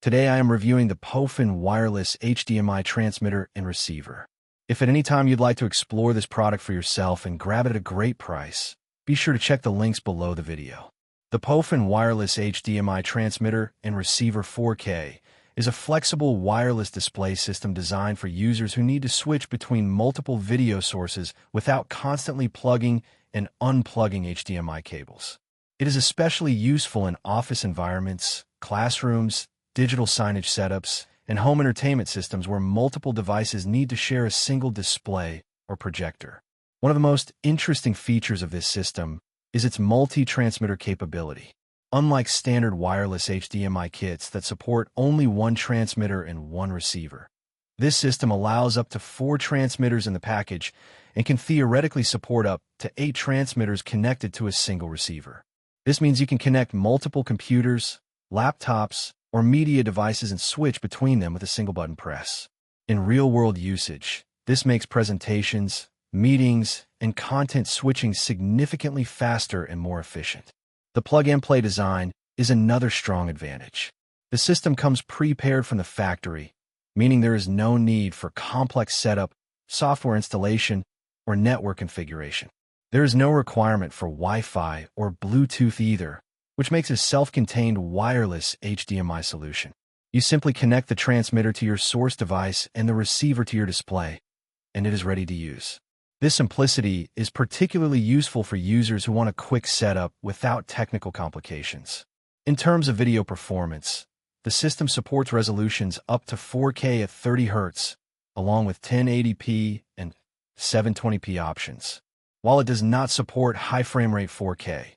Today I am reviewing the POFAN wireless HDMI transmitter and receiver. If at any time you'd like to explore this product for yourself and grab it at a great price, be sure to check the links below the video. The POFAN wireless HDMI transmitter and receiver 4K is a flexible wireless display system designed for users who need to switch between multiple video sources without constantly plugging and unplugging HDMI cables. It is especially useful in office environments, classrooms, digital signage setups, and home entertainment systems where multiple devices need to share a single display or projector. One of the most interesting features of this system is its multi-transmitter capability. Unlike standard wireless HDMI kits that support only one transmitter and one receiver, this system allows up to 4 transmitters in the package and can theoretically support up to 8 transmitters connected to a single receiver. This means you can connect multiple computers, laptops, or media devices and switch between them with a single button press. In real-world usage, this makes presentations, meetings, and content switching significantly faster and more efficient. The plug-and-play design is another strong advantage. The system comes pre-paired from the factory, meaning there is no need for complex setup, software installation, or network configuration. There is no requirement for Wi-Fi or Bluetooth either, which makes a self-contained wireless HDMI solution. You simply connect the transmitter to your source device and the receiver to your display, and it is ready to use. This simplicity is particularly useful for users who want a quick setup without technical complications. In terms of video performance, the system supports resolutions up to 4K at 30 Hz, along with 1080p and 720p options. While it does not support high frame rate 4K,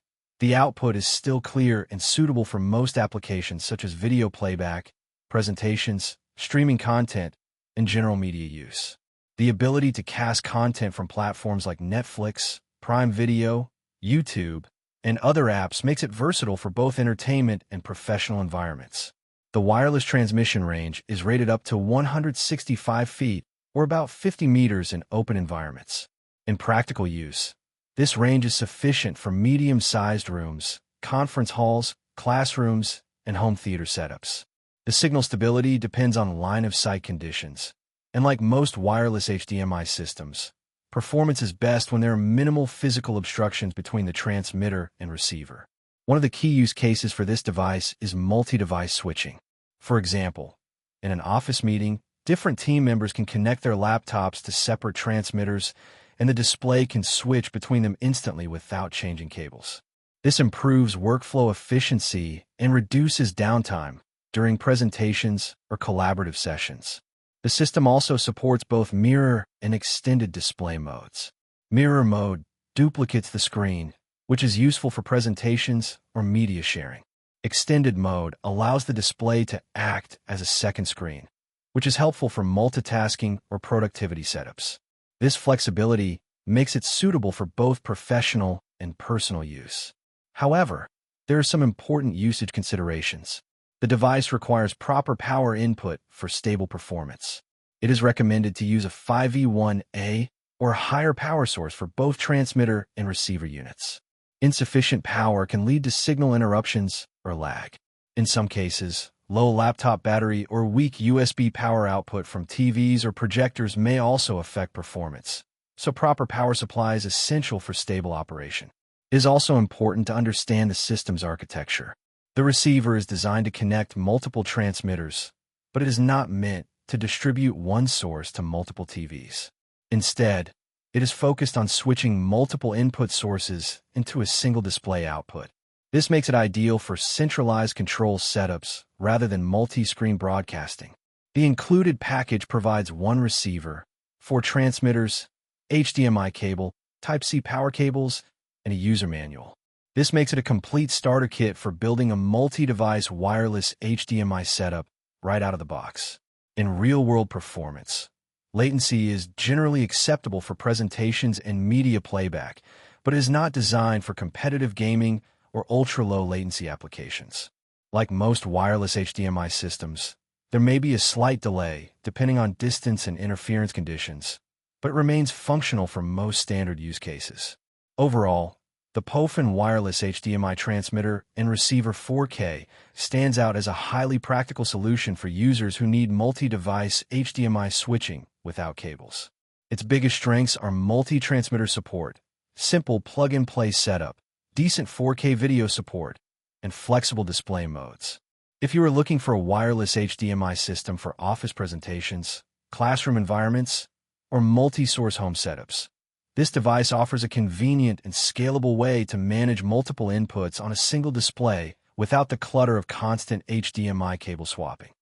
the output is still clear and suitable for most applications such as video playback, presentations, streaming content, and general media use. The ability to cast content from platforms like Netflix, Prime Video, YouTube, and other apps makes it versatile for both entertainment and professional environments. The wireless transmission range is rated up to 165 feet, or about 50 meters in open environments. In practical use, this range is sufficient for medium-sized rooms, conference halls, classrooms, and home theater setups. The signal stability depends on line-of-sight conditions, and like most wireless HDMI systems, performance is best when there are minimal physical obstructions between the transmitter and receiver. One of the key use cases for this device is multi-device switching. For example, in an office meeting, different team members can connect their laptops to separate transmitters, and the display can switch between them instantly without changing cables. This improves workflow efficiency and reduces downtime during presentations or collaborative sessions. The system also supports both mirror and extended display modes. Mirror mode duplicates the screen, which is useful for presentations or media sharing. Extended mode allows the display to act as a second screen, which is helpful for multitasking or productivity setups. This flexibility makes it suitable for both professional and personal use. However, there are some important usage considerations. The device requires proper power input for stable performance. It is recommended to use a 5V1A or higher power source for both transmitter and receiver units. Insufficient power can lead to signal interruptions or lag. In some cases, low laptop battery or weak USB power output from TVs or projectors may also affect performance, so proper power supply is essential for stable operation. It is also important to understand the system's architecture. The receiver is designed to connect multiple transmitters, but it is not meant to distribute one source to multiple TVs. Instead, it is focused on switching multiple input sources into a single display output. This makes it ideal for centralized control setups rather than multi-screen broadcasting. The included package provides one receiver, 4 transmitters, HDMI cable, Type-C power cables, and a user manual. This makes it a complete starter kit for building a multi-device wireless HDMI setup right out of the box. In real-world performance, latency is generally acceptable for presentations and media playback, but it is not designed for competitive gaming or ultra-low latency applications. Like most wireless HDMI systems, there may be a slight delay depending on distance and interference conditions, but it remains functional for most standard use cases. Overall, The POFAN wireless HDMI transmitter and receiver 4K stands out as a highly practical solution for users who need multi-device HDMI switching without cables. Its biggest strengths are multi-transmitter support, simple plug-and-play setup, decent 4K video support, and flexible display modes. If you are looking for a wireless HDMI system for office presentations, classroom environments, or multi-source home setups, this device offers a convenient and scalable way to manage multiple inputs on a single display without the clutter of constant HDMI cable swapping.